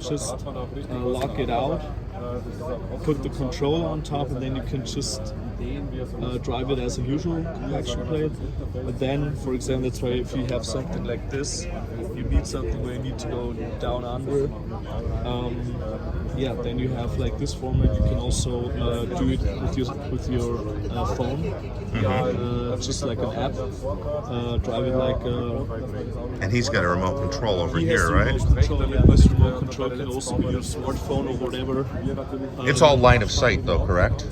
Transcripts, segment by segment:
just lock it out, put the controller on top, and then you can just drive it as a usual compaction plate. But then, for example, that's why if you have something like this, you need something where you need to go down under. Yeah, then you have like this format. You can also do it with your phone, just like an app. Drive it like. And he's got a remote control over here, right? Control, yeah, this remote control can also be your smartphone or whatever. It's all line of sight, though, correct?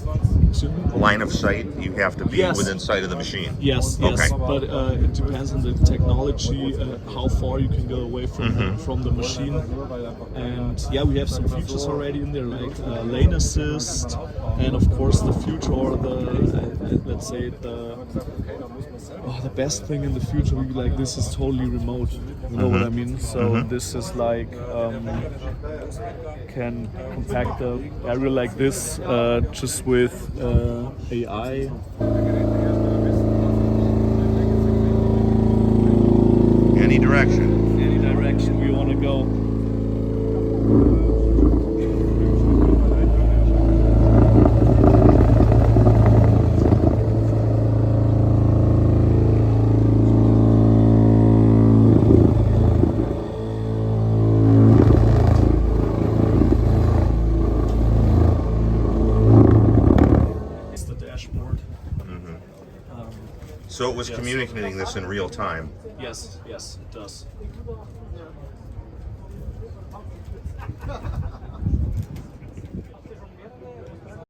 Excuse me? Line of sight, you have to be Yes. within sight of the machine. Yes, Okay. but it depends on the technology, how far you can go away from the machine. And yeah, we have some features already in there, like lane assist, and of course the future, or the let's say the best thing in the future will be like this is totally remote. You know what I mean? So this is like can compact the area like this just with AI. Any direction. Any direction we want to go. It's the dashboard. So it was communicating this in real time. Yes, it does.